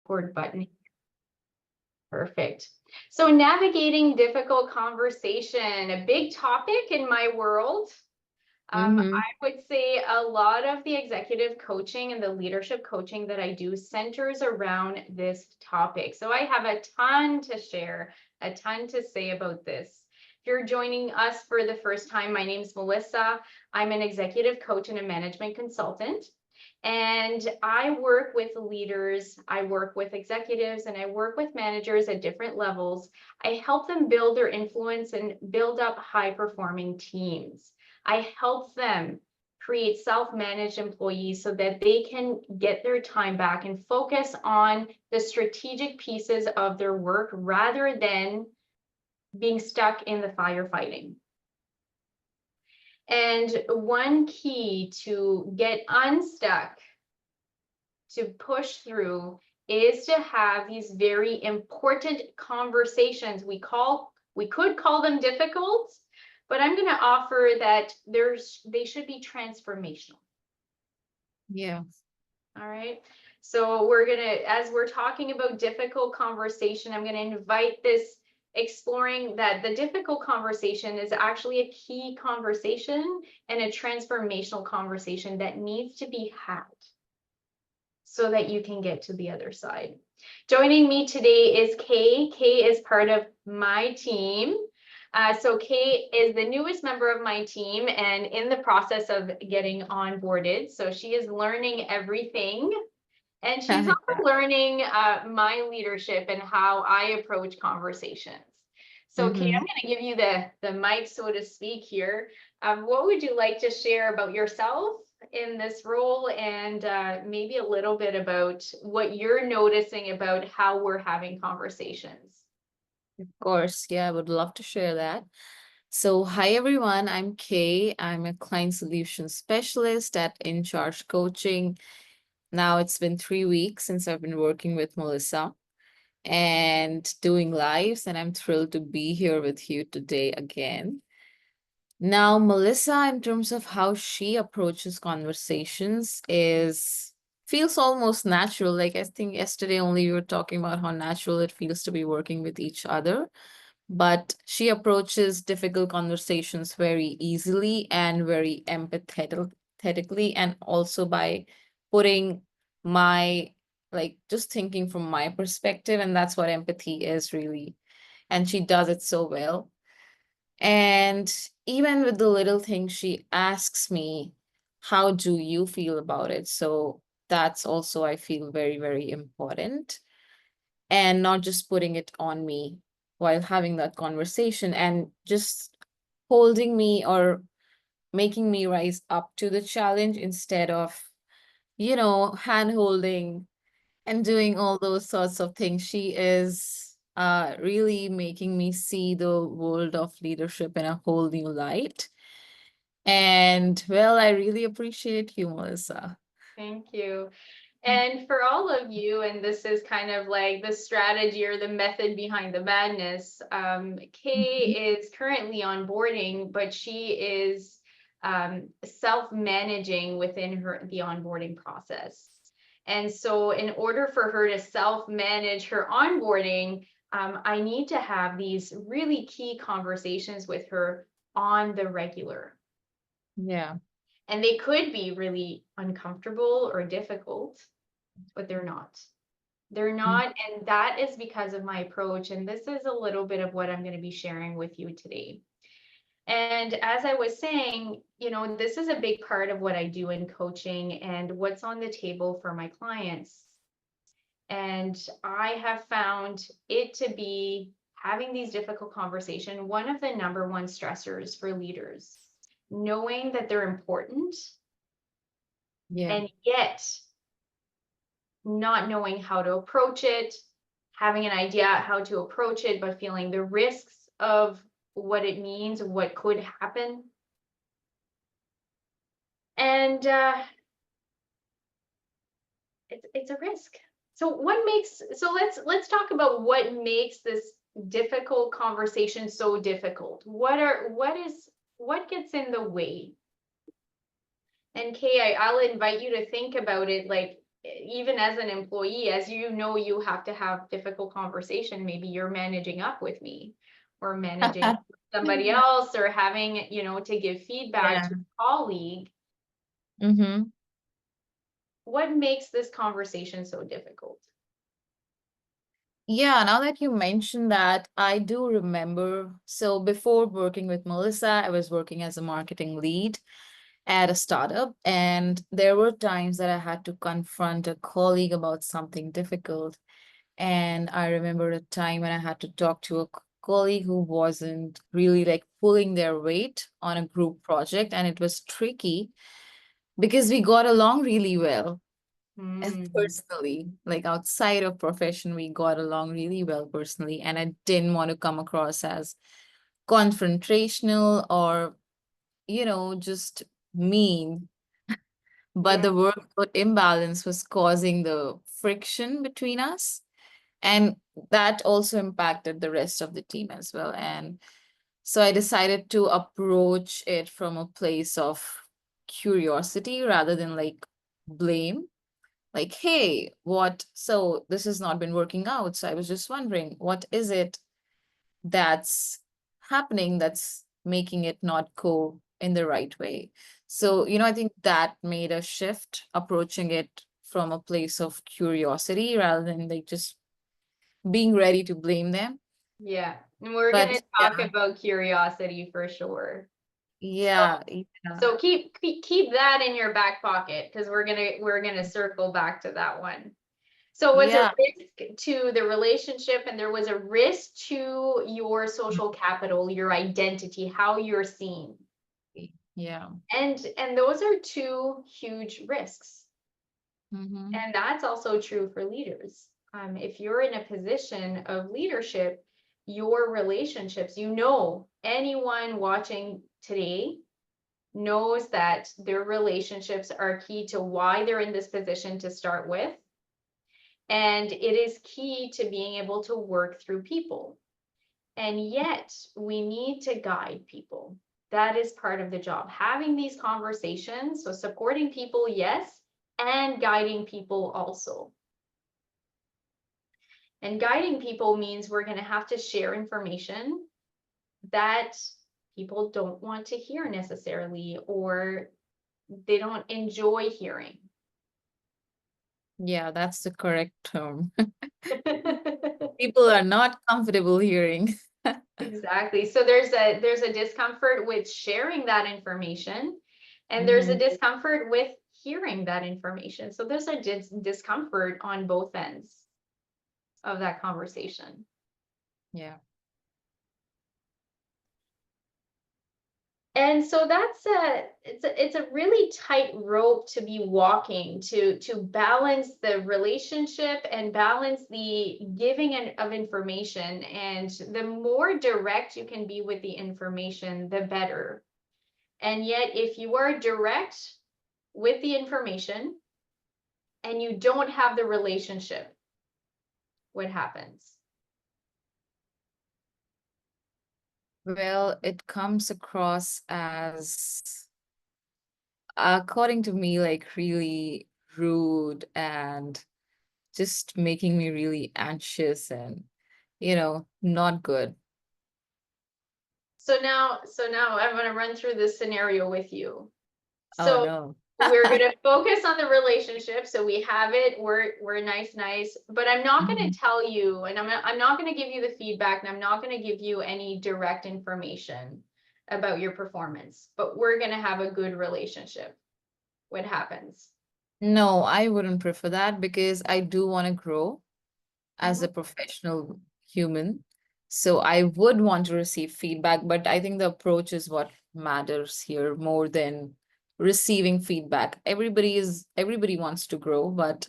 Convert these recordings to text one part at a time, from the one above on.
record button. Perfect. So navigating difficult conversation, a big topic in my world. I would say a lot of the executive coaching and the leadership coaching that I do centers around this topic. So I have a ton to share, a ton to say about this. If you're joining us for the first time, my name is Melissa. I'm an executive coach and a management consultant. And I work with leaders, I work with executives, and I work with managers at different levels. I help them build their influence and build up high-performing teams. I help them create self-managed employees so that they can get their time back and focus on the strategic pieces of their work rather than being stuck in the firefighting. And one key to get unstuck, to push through, is to have these very important conversations. We could call them difficult, but I'm going to offer that they should be transformational. Yeah. All right. So as we're talking about difficult conversation, I'm going to invite this, exploring that the difficult conversation is actually a key conversation and a transformational conversation that needs to be had so that you can get to the other side. Joining me today is Kay. Kay is part of my team. So Kay is the newest member of my team and in the process of getting onboarded. So she is learning everything. And she's also learning my leadership and how I approach conversations. So Kay, I'm going to give you the mic, so to speak here. What would you like to share about yourself in this role, and maybe a little bit about what you're noticing about how we're having conversations? Of course. Yeah, I would love to share that. So, hi everyone, I'm Kay. I'm a client solution specialist at In Charge Coaching. Now it's been 3 weeks since I've been working with Melissa and doing lives, and I'm thrilled to be here with you today again. Now, Melissa, in terms of how she approaches conversations, feels almost natural. Like I think yesterday only we were talking about how natural it feels to be working with each other. But she approaches difficult conversations very easily and very empathetically, and also by putting just thinking from my perspective, and that's what empathy is really. And she does it so well. And even with the little things, she asks me, how do you feel about it? So that's also, I feel, very, very important. And not just putting it on me while having that conversation, and just holding me or making me rise up to the challenge instead of, hand holding and doing all those sorts of things. She is really making me see the world of leadership in a whole new light. And well, I really appreciate you, Melissa. Thank you. And for all of you, and this is kind of like the strategy or the method behind the madness, Kay is currently onboarding, but she is self-managing within the onboarding process. And so in order for her to self-manage her onboarding, I need to have these really key conversations with her on the regular. Yeah. And they could be really uncomfortable or difficult, but they're not. They're not, and that is because of my approach. And this is a little bit of what I'm going to be sharing with you today. And as I was saying, this is a big part of what I do in coaching and what's on the table for my clients. And I have found it to be, having these difficult conversations, one of the number one stressors for leaders, knowing that they're important, and yet not knowing how to approach it, having an idea how to approach it, but feeling the risks of what it means, what could happen. And it's a risk. So let's talk about what makes this difficult conversation so difficult. What gets in the way? And Kay, I'll invite you to think about it. Like, even as an employee, as you know, you have to have difficult conversation. Maybe you're managing up with me or managing up with somebody else or having, to give feedback Yeah. to a colleague. Mm-hmm. What makes this conversation so difficult? Yeah, now that you mentioned that, I do remember. So before working with Melissa, I was working as a marketing lead at a startup, and there were times that I had to confront a colleague about something difficult. And I remember a time when I had to talk to a colleague who wasn't really like pulling their weight on a group project, and it was tricky because we got along really well. And Hmm. personally, like outside of profession, we got along really well personally, and I didn't want to come across as confrontational or, just mean. But Yeah, the workload imbalance was causing the friction between us, and that also impacted the rest of the team as well. And so I decided to approach it from a place of curiosity rather than like blame. Like, hey, so this has not been working out. So I was just wondering, what is it that's happening that's making it not go in the right way? So, I think that made a shift approaching it from a place of curiosity rather than like just being ready to blame them. yeah. And we're gonna But talk yeah, about curiosity for sure. So yeah, so keep that in your back pocket because we're gonna circle back to that one. So was a yeah, risk to the relationship and there was a risk to your social capital, your identity, how you're seen. yeah. And those are two huge risks. Mm-hmm. And that's also true for leaders. If you're in a position of leadership, your relationships, anyone watching today knows that their relationships are key to why they're in this position to start with. And it is key to being able to work through people. And yet, we need to guide people. That is part of the job. Having these conversations, so supporting people, yes, and guiding people also. And guiding people means we're going to have to share information that people don't want to hear necessarily, or they don't enjoy hearing. Yeah, that's the correct term. People are not comfortable hearing. Exactly. So there's a discomfort with sharing that information, and there's a Hmm. discomfort with hearing that information. So there's a discomfort on both ends of that conversation. Yeah. And so it's a really tight rope to be walking to balance the relationship and balance the giving of information. And the more direct you can be with the information, the better. And yet, if you are direct with the information and you don't have the relationship, what happens? Well, it comes across as, according to me, like really rude and just making me really anxious and, not good. So now I'm going to run through this scenario with you. Oh So no. we're going to focus on the relationship. So we have it. We're nice, but I'm not going Mhm. to tell you, and I'm not going to give you the feedback, and I'm not going to give you any direct information about your performance. But we're going to have a good relationship. What happens? No, I wouldn't prefer that because I do want to grow as Mhm. a professional human. So I would want to receive feedback, but I think the approach is what matters here more than receiving feedback. Everybody wants to grow, but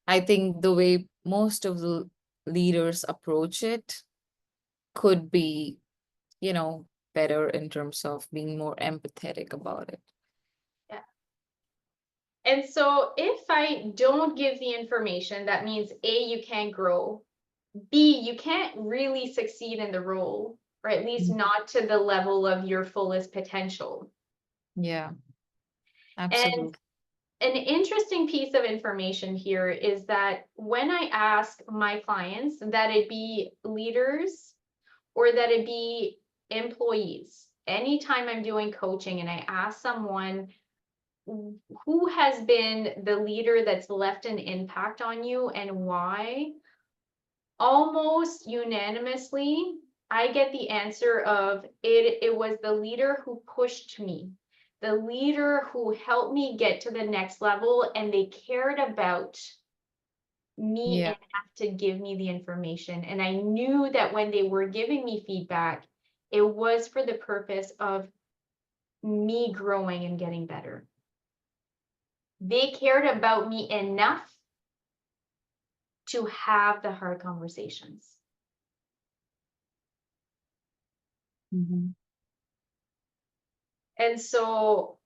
I think the way most of the leaders approach it could be, you know, better in terms of being more empathetic about it. Yeah. And so if I don't give the information, that means A, you can't grow. B, you can't really succeed in the role, or at least Mm. not to the level of your fullest potential. Yeah, And absolutely. an interesting piece of information here is that when I ask my clients, that it be leaders or that it be employees, anytime I'm doing coaching and I ask someone who has been the leader that's left an impact on you and why, almost unanimously, I get the answer of it was the leader who pushed me, the leader who helped me get to the next level, and they cared about me Yeah. enough to give me the information. And I knew that when they were giving me feedback, it was for the purpose of me growing and getting better. They cared about me enough to have the hard conversations. Mm-hmm. And so,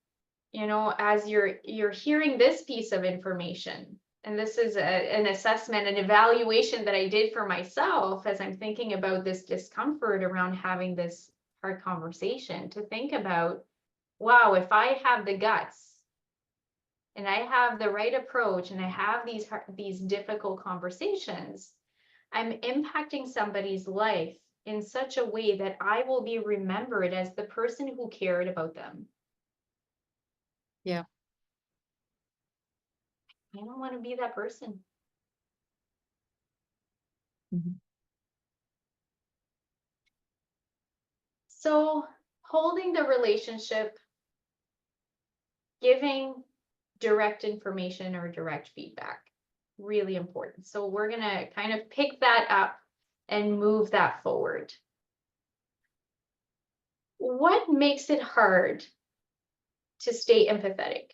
you know, as you're hearing this piece of information, and this is an assessment, an evaluation that I did for myself as I'm thinking about this discomfort around having this hard conversation, to think about, wow, if I have the guts and I have the right approach and I have these difficult conversations, I'm impacting somebody's life in such a way that I will be remembered as the person who cared about them. Yeah. I don't want to be that person. Mm-hmm. So, holding the relationship, giving direct information or direct feedback, really important. So, we're going to kind of pick that up and move that forward. What makes it hard to stay empathetic?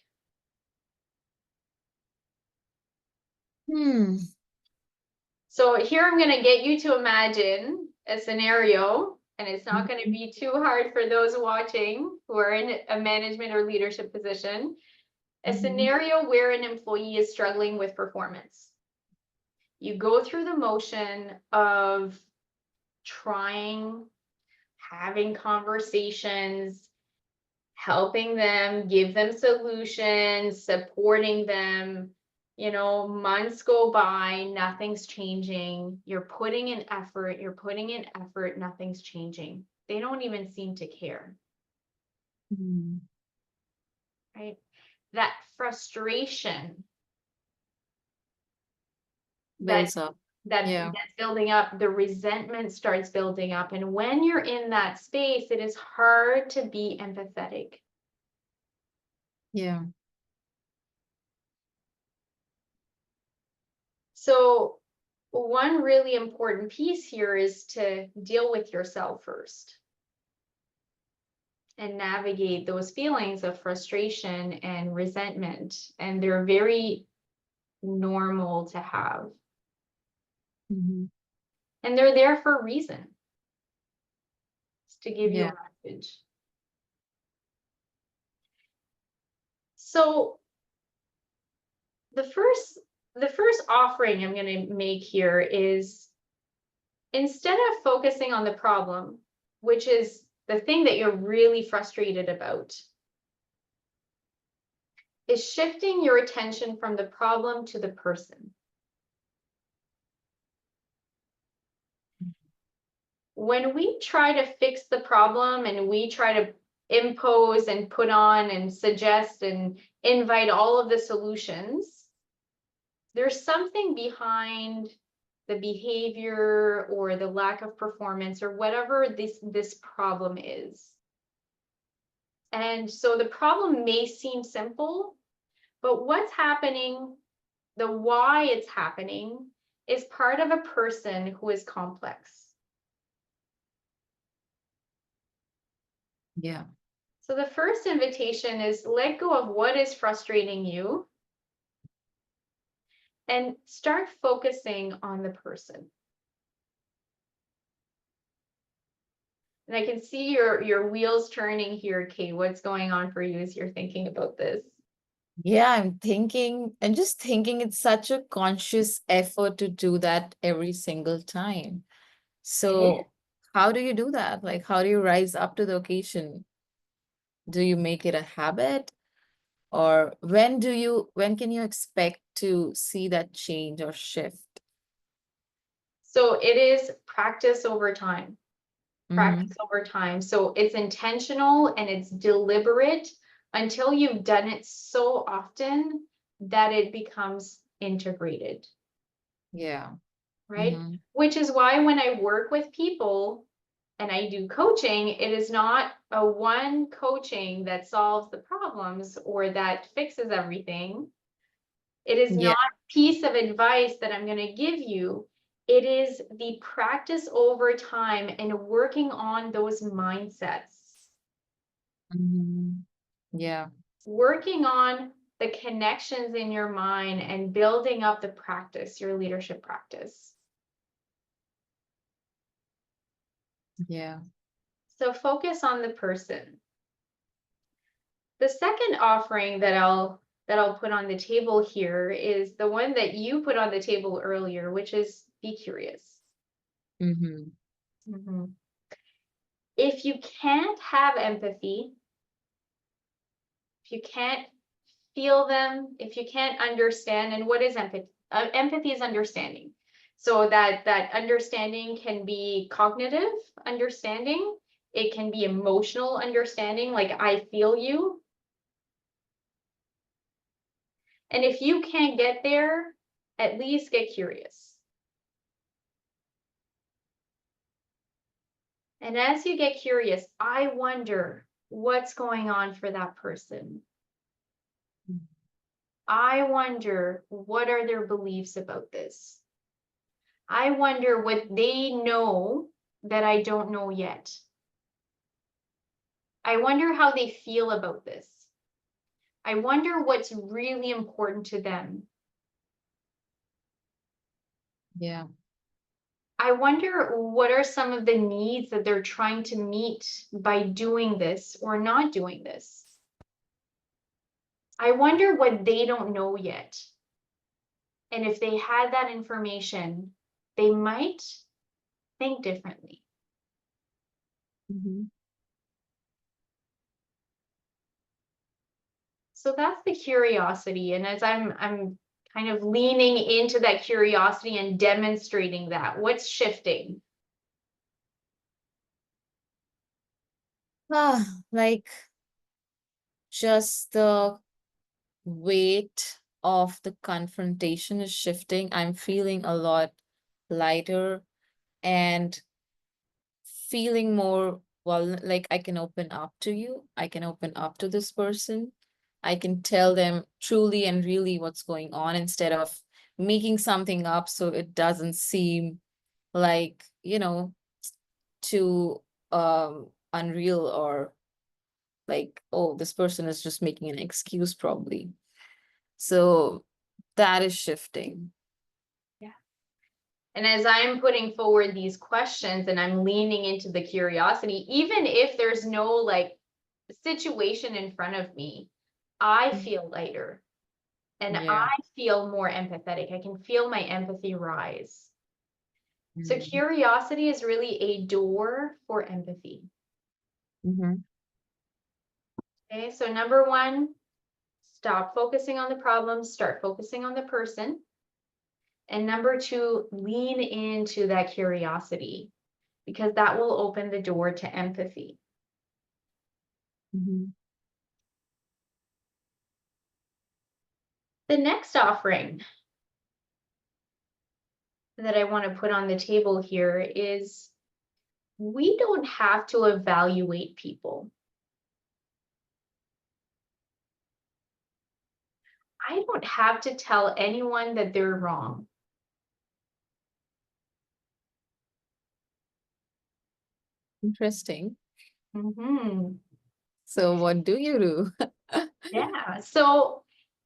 So here I'm going to get you to imagine a scenario, and it's not going to be too hard for those watching who are in a management or leadership position. A scenario where an employee is struggling with performance. You go through the motion of trying, having conversations, helping them, give them solutions, supporting them. You know, months go by, nothing's changing. You're putting in effort, nothing's changing. They don't even seem to care, right? That frustration that Builds up. that Yeah. that's building up, the resentment starts building up. And when you're in that space, it is hard to be empathetic. Yeah. So one really important piece here is to deal with yourself first and navigate those feelings of frustration and resentment. And they're very normal to have. And they're there for a reason. It's to give you Yeah. a message. So the first offering I'm going to make here is, instead of focusing on the problem, which is the thing that you're really frustrated about, is shifting your attention from the problem to the person. When we try to fix the problem and we try to impose and put on and suggest and invite all of the solutions, there's something behind the behavior or the lack of performance or whatever this problem is. And so the problem may seem simple, but what's happening, the why it's happening, is part of a person who is complex. Yeah. So the first invitation is, let go of what is frustrating you and start focusing on the person. And I can see your wheels turning here, Kate. What's going on for you as you're thinking about this? Yeah, I'm just thinking it's such a conscious effort to do that every single time. It is. So how do you do that? Like, how do you rise up to the occasion? Do you make it a habit? Or when can you expect to see that change or shift? So it is practice over time. Mm-hmm. Practice over time. So it's intentional and it's deliberate until you've done it so often that it becomes integrated, Yeah. right? Mm-hmm. Which is why when I work with people and I do coaching, it is not a one coaching that solves the problems or that fixes everything. It is Yeah. not a piece of advice that I'm going to give you. It is the practice over time and working on those mindsets, Mm-hmm. Yeah. working on the connections in your mind and building up the practice, your leadership practice. Yeah. So focus on the person. The second offering that I'll put on the table here is the one that you put on the table earlier, which is be curious. Mm-hmm. Mhm. If you can't have empathy, if you can't feel them, if you can't understand, and what is empathy? Empathy is understanding. So that understanding can be cognitive understanding. It can be emotional understanding, like I feel you. And if you can't get there, at least get curious. And as you get curious, I wonder what's going on for that person. I wonder what are their beliefs about this. I wonder what they know that I don't know yet. I wonder how they feel about this. I wonder what's really important to them. Yeah. I wonder what are some of the needs that they're trying to meet by doing this or not doing this. I wonder what they don't know yet. And if they had that information, they might think differently. Mm-hmm. So that's the curiosity. And as I'm kind of leaning into that curiosity and demonstrating that, what's shifting? Like just the weight of the confrontation is shifting. I'm feeling a lot lighter and feeling more, well, like I can open up to you. I can open up to this person. I can tell them truly and really what's going on instead of making something up so it doesn't seem like, too unreal, or like, oh, this person is just making an excuse probably. So that is shifting. Yeah. And as I'm putting forward these questions and I'm leaning into the curiosity, even if there's no like situation in front of me, I feel lighter and I Yeah. feel more empathetic. I can feel my empathy rise. So Mm-hmm. curiosity is really a door for empathy. Mm-hmm. Okay, so number one, stop focusing on the problem, start focusing on the person. And number two, lean into that curiosity because that will open the door to empathy. Mm-hmm. The next offering that I want to put on the table here is we don't have to evaluate people. I don't have to tell anyone that they're wrong. Interesting. Mhm. So what do you do? Yeah. So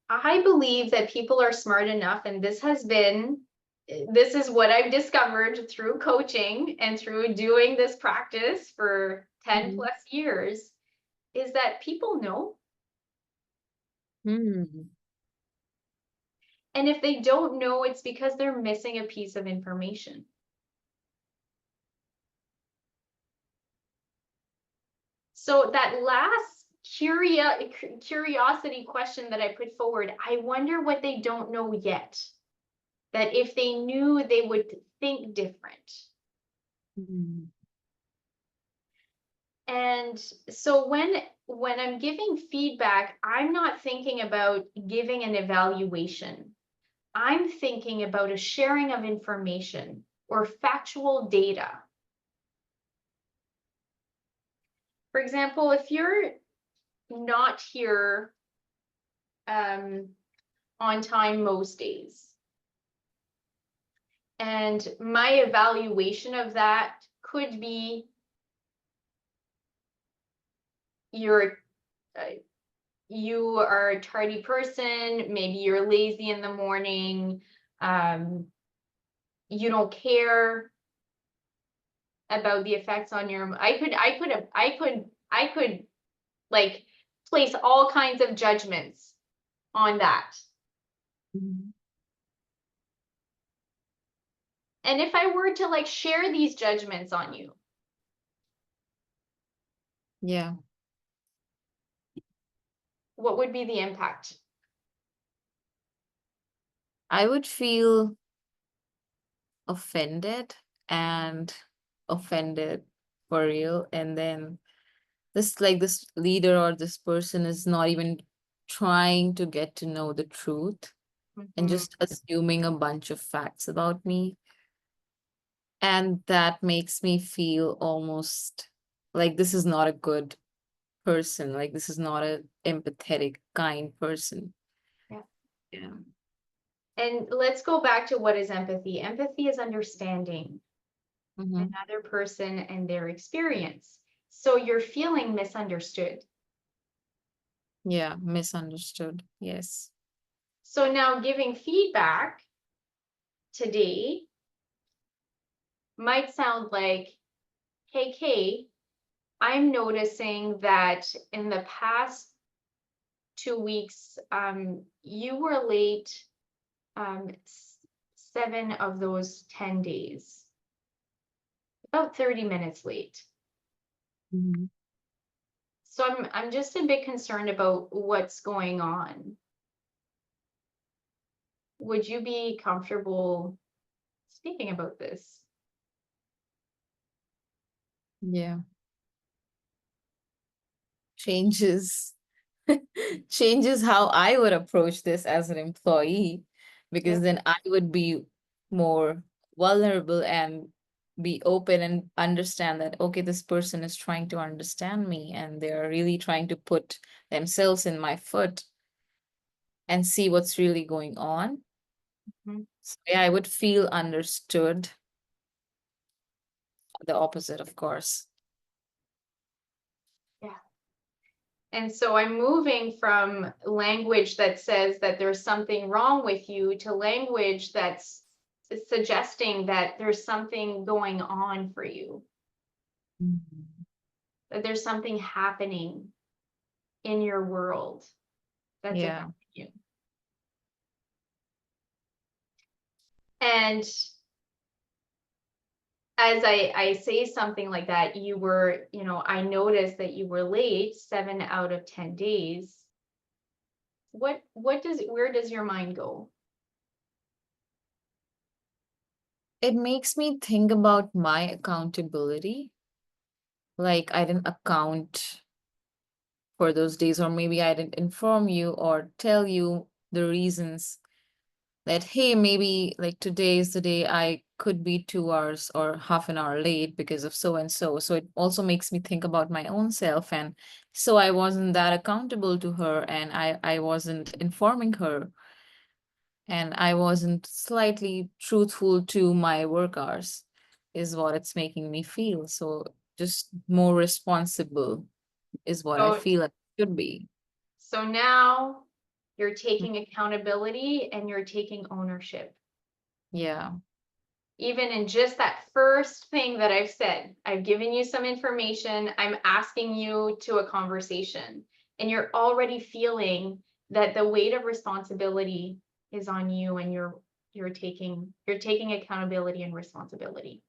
I believe that people are smart enough, and this is what I've discovered through coaching and through doing this practice for 10 Mhm. plus years, is that people know. Hmm. And if they don't know, it's because they're missing a piece of information. So that last curiosity question that I put forward. I wonder what they don't know yet. That if they knew, they would think different. Mm. And so when I'm giving feedback, I'm not thinking about giving an evaluation. I'm thinking about a sharing of information or factual data. For example, if you're not here on time most days, and my evaluation of that could be you're you are a tardy person, maybe you're lazy in the morning, you don't care about the effects on your, I could like place all kinds of judgments on that. Mhm. And if I were to like share these judgments on you, Yeah, what would be the impact? I would feel offended and offended for real. And then this leader or this person is not even trying to get to know the truth and Mhm. just assuming a bunch of facts about me. And that makes me feel almost like this is not a good person, like this is not a empathetic, kind person. Yeah. Yeah. And let's go back to what is empathy. Empathy is understanding Mm-hmm. another person and their experience. So you're feeling misunderstood. Yeah, misunderstood. Yes. So now giving feedback today might sound like, hey, Kay, I'm noticing that in the past 2 weeks, you were late 7 of those 10 days, about 30 minutes late. Mhm. So I'm just a bit concerned about what's going on. Would you be comfortable speaking about this? Yeah. Changes changes how I would approach this as an employee, because Yeah. then I would be more vulnerable and be open and understand that, okay, this person is trying to understand me and they're really trying to put themselves in my foot and see what's really going on. Mhm. So yeah, I would feel understood. The opposite, of course. Yeah. And so I'm moving from language that says that there's something wrong with you to language that's suggesting that there's something going on for you, Mhm. that there's something happening in your world that's Yeah. affecting you. And as I say something like that, I noticed that you were late 7 out of 10 days. Where does your mind go? It makes me think about my accountability. Like I didn't account for those days, or maybe I didn't inform you or tell you the reasons that, hey, maybe like today is the day I could be 2 hours or half an hour late because of so and so. So it also makes me think about my own self. And so I wasn't that accountable to her, and I wasn't informing her, and I wasn't slightly truthful to my work hours, is what it's making me feel. So just more responsible is what I So feel it should be. so now you're taking accountability and you're taking ownership. Yeah. Even in just that first thing that I've said, I've given you some information, I'm asking you to a conversation, and you're already feeling that the weight of responsibility is on you, and you're taking accountability and responsibility.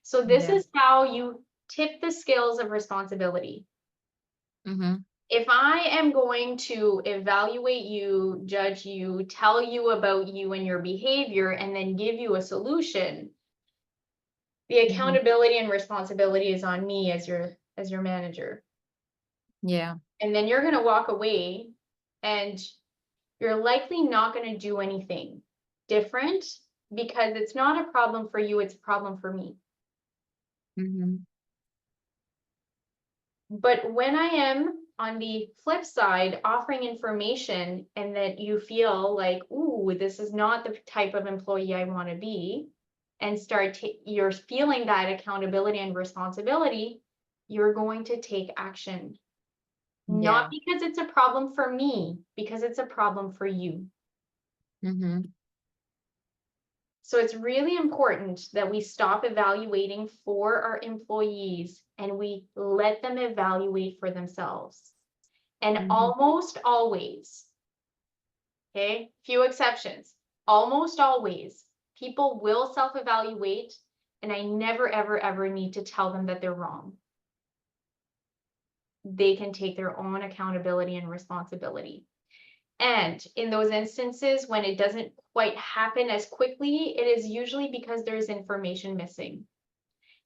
So this Yeah. is how you tip the scales of responsibility. Mm-hmm. If I am going to evaluate you, judge you, tell you about you and your behavior, and then give you a solution, the accountability and responsibility is on me as your manager. Yeah. And then you're going to walk away and you're likely not going to do anything different because it's not a problem for you, it's a problem for me. But when I am on the flip side offering information and that you feel like, ooh, this is not the type of employee I want to be, and you're feeling that accountability and responsibility, you're going to take action. Not Yeah. because it's a problem for me, because it's a problem for you. So it's really important that we stop evaluating for our employees and we let them evaluate for themselves. And almost always, okay, few exceptions, almost always, people will self-evaluate, and I never, ever, ever need to tell them that they're wrong. They can take their own accountability and responsibility. And in those instances, when it doesn't quite happen as quickly, it is usually because there's information missing.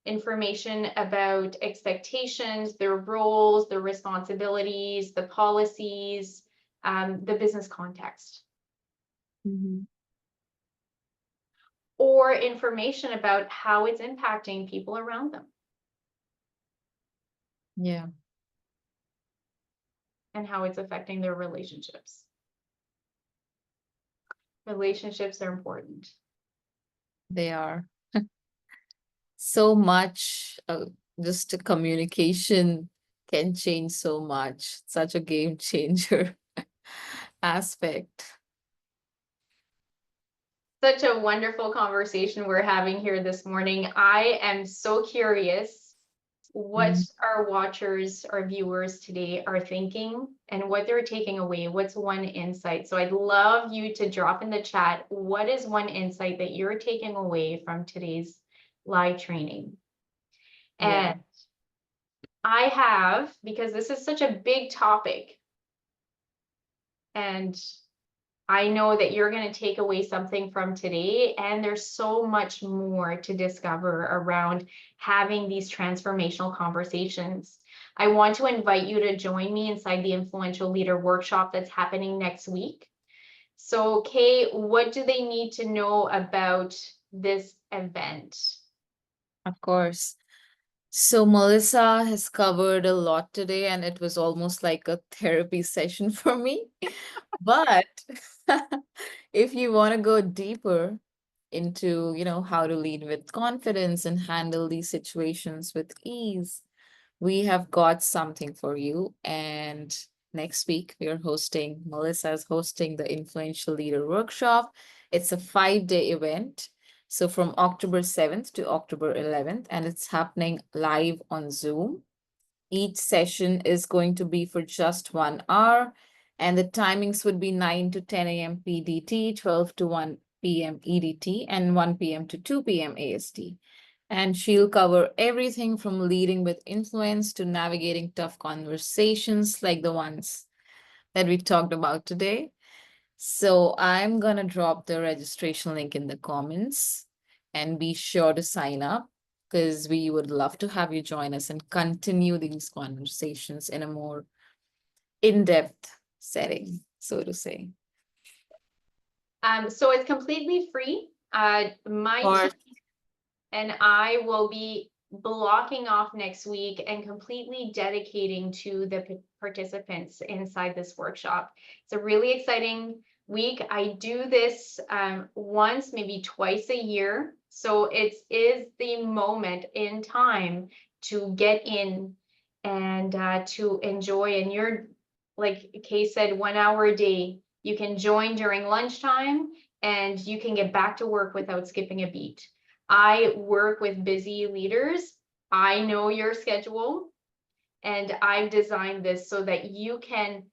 Information about expectations, their roles, their responsibilities, the policies, the business context. Or information about how it's impacting people around them. Yeah. And how it's affecting their relationships. Relationships are important. They are. So much, just the communication can change so much. Such a game changer aspect. Such a wonderful conversation we're having here this morning. I am so curious what our watchers, our viewers today are thinking and what they're taking away. What's one insight? So I'd love you to drop in the chat. What is one insight that you're taking away from today's live training? Yeah. And I have, because this is such a big topic, and I know that you're going to take away something from today, and there's so much more to discover around having these transformational conversations. I want to invite you to join me inside the Influential Leader Workshop that's happening next week. So, Kay, what do they need to know about this event? Of course. So Melissa has covered a lot today, and it was almost like a therapy session for me. But if you want to go deeper into, how to lead with confidence and handle these situations with ease, we have got something for you. And next week, Melissa is hosting the Influential Leader Workshop. It's a 5-day event. So from October 7th to October 11th, and it's happening live on Zoom. Each session is going to be for just 1 hour, and the timings would be 9 to 10 a.m. PDT, 12 to 1 p.m. EDT, and 1 p.m. to 2 p.m. AST. And she'll cover everything from leading with influence to navigating tough conversations like the ones that we talked about today. So I'm going to drop the registration link in the comments, and be sure to sign up because we would love to have you join us and continue these conversations in a more in-depth setting, so to say. So it's completely free. My team and I will be blocking off next week and completely dedicating to the participants inside this workshop. It's a really exciting week. I do this once, maybe twice a year. So it is the moment in time to get in and to enjoy. And you're, like Kay said, 1 hour a day. You can join during lunchtime and you can get back to work without skipping a beat. I work with busy leaders. I know your schedule, and I've designed this so that you can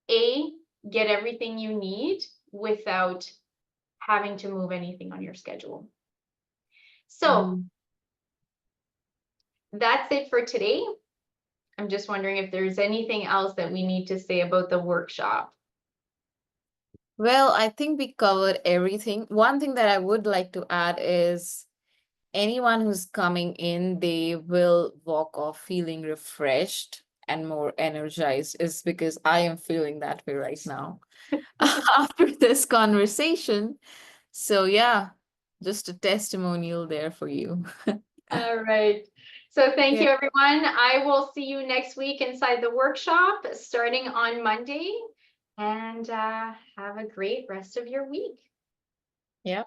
get everything you need without having to move anything on your schedule. So that's it for today. I'm just wondering if there's anything else that we need to say about the workshop. Well, I think we covered everything. One thing that I would like to add is anyone who's coming in, they will walk off feeling refreshed and more energized, is because I am feeling that way right now after this conversation. So yeah, just a testimonial there for you. All right. So thank Yeah. you, everyone. I will see you next week inside the workshop starting on Monday. And have a great rest of your week. Yeah.